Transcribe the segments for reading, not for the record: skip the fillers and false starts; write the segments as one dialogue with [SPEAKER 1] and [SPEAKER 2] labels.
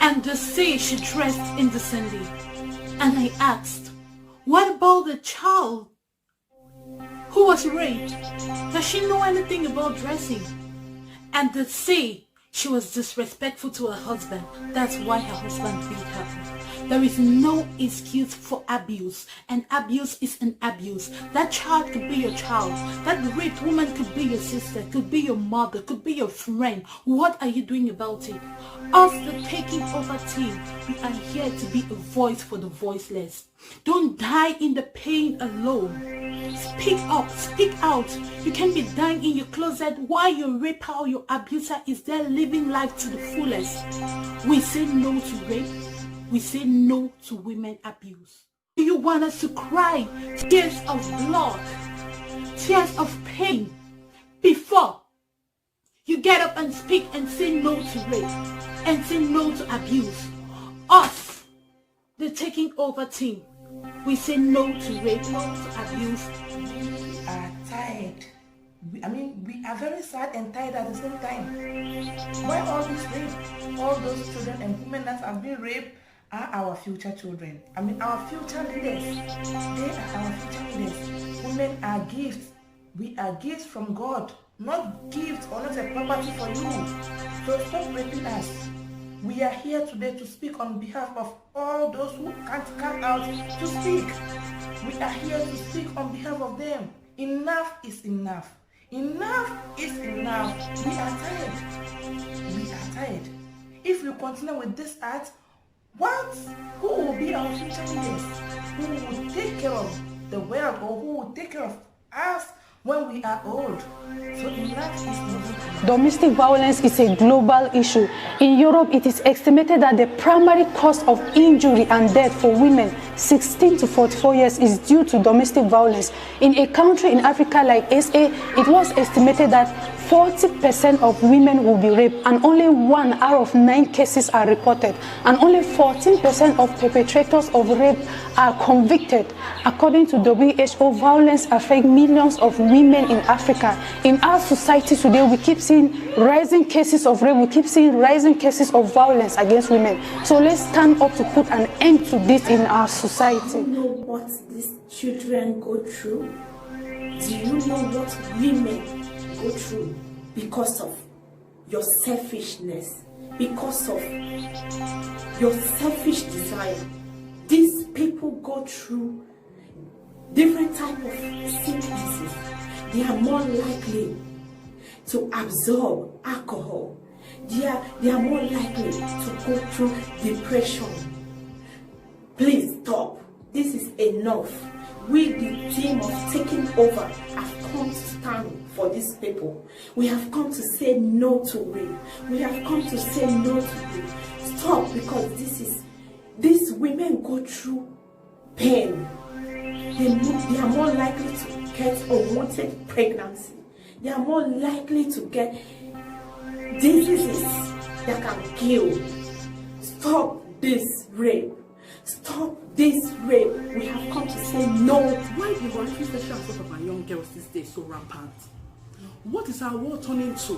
[SPEAKER 1] And they say she dressed indecently. And I asked, what about the child who was raped? Does she know anything about dressing? And they say she was disrespectful to her husband. That's why her husband beat her. There is no excuse for abuse, and abuse is an abuse. That child could be your child. That raped woman could be your sister, could be your mother, could be your friend. What are you doing about it? Us, the Taking Over team, we are here to be a voice for the voiceless. Don't die in the pain alone. Speak up, speak out. You can't be dying in your closet while your raper or your abuser is there living life to the fullest. We say no to rape. We say no to women abuse. Do you want us to cry tears of blood, tears of pain before you get up and speak and say no to rape and say no to abuse? Us, the Taking Over team, we say no to rape, no to abuse.
[SPEAKER 2] We are tired. We are very sad and tired at the same time. Why all this rape? All those children and women that have been raped are our future children. Our future leaders. They are our future leaders. Women are gifts. We are gifts from God, not gifts or not a property for you. So stop raping us. We are here today to speak on behalf of all those who can't come out to speak. We are here to speak on behalf of them. Enough is enough. Enough is enough. We are tired. We are tired. If we continue with this act, who will be our future leaders? Who will take care of the world, or who will take care of us when we are old? So enough is enough.
[SPEAKER 3] Domestic violence is a global issue. In Europe, it is estimated that the primary cause of injury and death for women 16 to 44 years is due to domestic violence. In a country in Africa like SA, it was estimated that 40% of women will be raped, and only 1 out of 9 cases are reported, and only 14% of perpetrators of rape are convicted. According to WHO, violence affects millions of women in Africa. In our society today, we keep seeing rising cases of rape, we keep seeing rising cases of violence against women. So let's stand up to put an end to this in our society.
[SPEAKER 4] Do you know what these children go through? Do you know what women go through because of your selfishness, because of your selfish desire? These people go through different type of sicknesses. They are more likely to absorb alcohol. They are more likely to go through depression. Please stop. This is enough. We, the team of Taking Over, have come to stand for these people. We have come to say no to rape. We have come to say no to rape. Stop, because these women go through pain. They are more likely to get unwanted pregnancy. They are more likely to get diseases that can kill. Stop this rape. Stop this rape. We have come to say no.
[SPEAKER 1] Why the voluntary sexual assault of our young girls these days so rampant? What is our world turning to?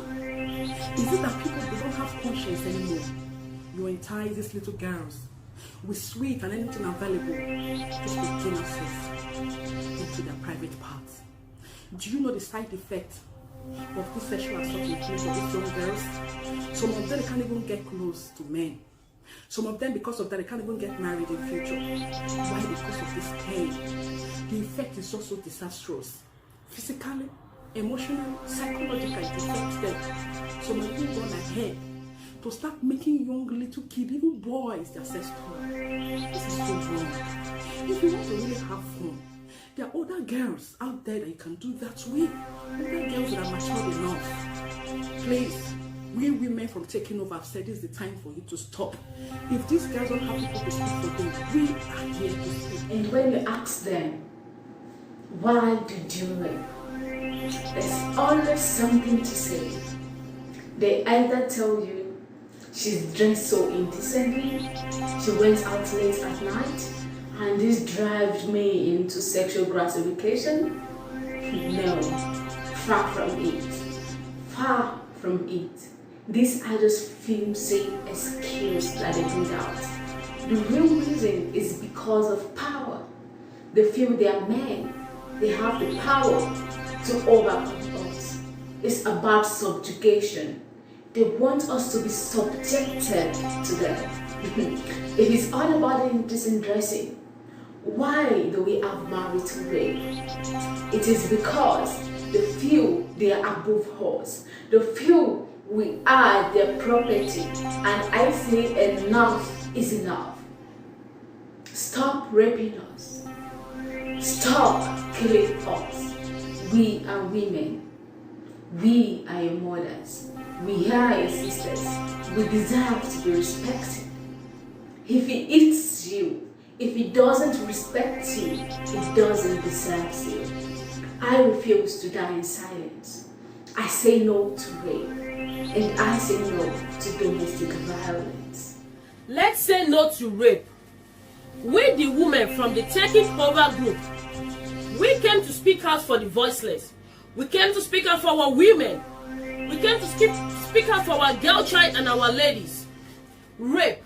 [SPEAKER 1] Is it that people don't have conscience anymore? You entice these little girls with sweet and anything available just to gain access into their private parts. Do you know the side effect of this sexual assault in case of these young girls? Some of them can't even get close to men. Some of them, because of that, they can't even get married in future. Why? Because of this pain. The effect is also disastrous. Physically, emotionally, psychologically, it affects them. Some of them gone ahead to start making young little kids, even boys, their sex toy. This is so wrong. If you want to really have fun, there are other girls out there that you can do that with. Other girls that are mature enough. Please. We women from Taking Over have said this is the time for you to stop. If these girls don't have people to speak for them, we are here to speak.
[SPEAKER 5] And when you ask them, why did you rape? There's always something to say. They either tell you she's dressed so indecently, she went out late at night, and this drives me into sexual gratification. No, far from it. Far from it. These are just film say excuse that they bring out. The real reason is because of power. They feel they are men. They have the power to overcome us. It's about subjugation. They want us to be subjected to them. It is all about indecent dressing. Why do we have marital rape? It is because they feel they are above us. They feel we are their property. And I say enough is enough. Stop raping us. Stop killing us. We are women. We are your mothers. We are your sisters. We deserve to be respected. If he eats you, if he doesn't respect you, he doesn't deserve you. I refuse to die in silence. I say no to rape, and I say no to domestic violence.
[SPEAKER 1] Let's say no to rape. We, the women from the Taking Over group, we came to speak out for the voiceless. We came to speak out for our women. We came to speak out for our girl child and our ladies. Rape,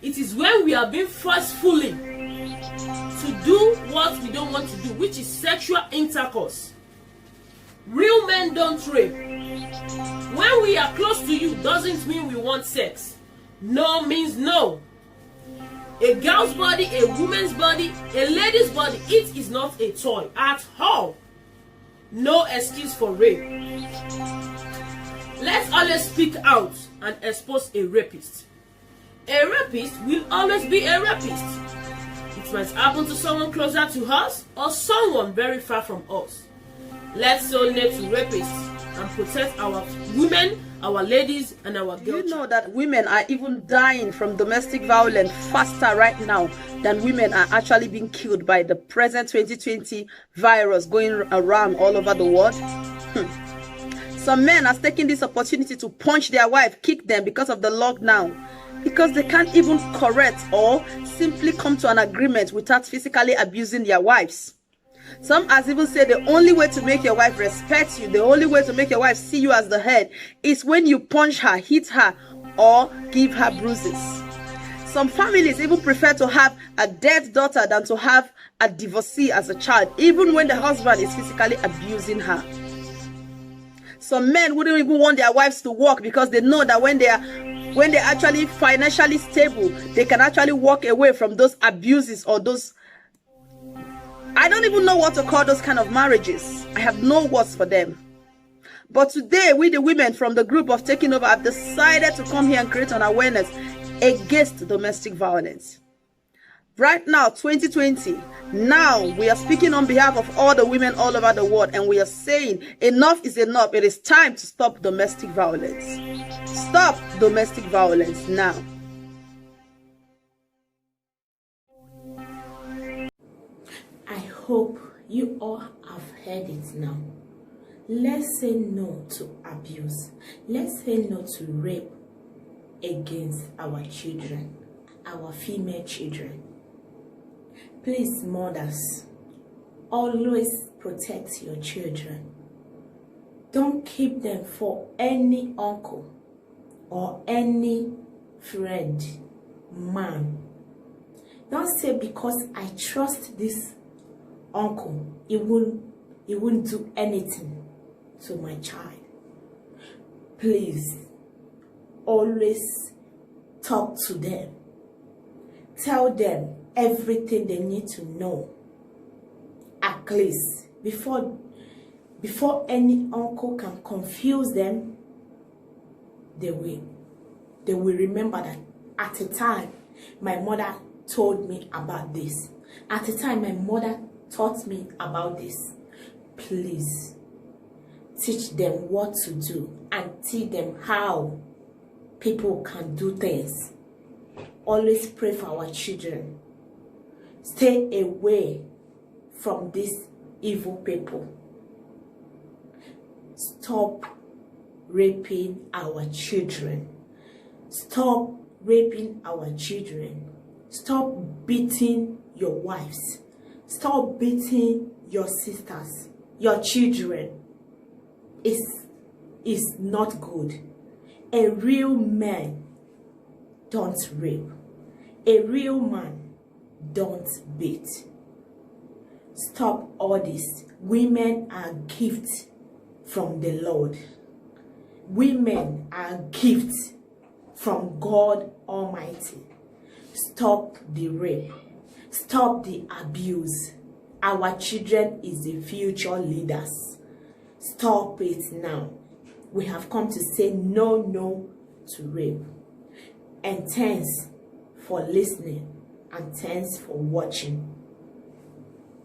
[SPEAKER 1] it is when we are being forcefully to do what we don't want to do, which is sexual intercourse. Real men don't rape. When we are close to you doesn't mean we want sex. No means no. A girl's body, a woman's body, a lady's body, it is not a toy at all. No excuse for rape. Let's always speak out and expose a rapist. A rapist will always be a rapist. It might happen to someone closer to us or someone very far from us. Let's say no to rapists and protect our women, our ladies, and our girls.
[SPEAKER 6] Do you know that women are even dying from domestic violence faster right now than women are actually being killed by the present 2020 virus going around all over the world? Some men are taking this opportunity to punch their wife, kick them because of the lockdown, because they can't even correct or simply come to an agreement without physically abusing their wives. Some has even said the only way to make your wife respect you, the only way to make your wife see you as the head, is when you punch her, hit her, or give her bruises. Some families even prefer to have a dead daughter than to have a divorcee as a child, even when the husband is physically abusing her. Some men wouldn't even want their wives to work because they know that when they're actually financially stable, they can actually walk away from those abuses or those, I don't even know what to call those kind of marriages. I have no words for them. But today, we the women from the group of Taking Over have decided to come here and create an awareness against domestic violence. Right now, 2020, now we are speaking on behalf of all the women all over the world, and we are saying enough is enough. It is time to stop domestic violence. Stop domestic violence now.
[SPEAKER 4] I hope you all have heard it now. Let's say no to abuse. Let's say no to rape against our children, our female children. Please, mothers, always protect your children. Don't keep them for any uncle or any friend, man. Don't say because I trust this uncle, he won't do anything to my child. Please, always talk to them. Tell them everything they need to know. At least before any uncle can confuse them, they will remember that at a time my mother told me about this. At a time my mother taught me about this. Please teach them what to do and teach them how people can do things. Always pray for our children. Stay away from these evil people. Stop raping our children. Stop raping our children. Stop beating your wives. Stop beating your sisters, your children. It's not good. A real man don't rape. A real man don't beat. Stop all this. Women are gifts from the Lord. Women are gifts from God Almighty. Stop the rape. Stop the abuse. Our children is the future leaders. Stop it now. We have come to say no to rape. And thanks for listening and thanks for watching.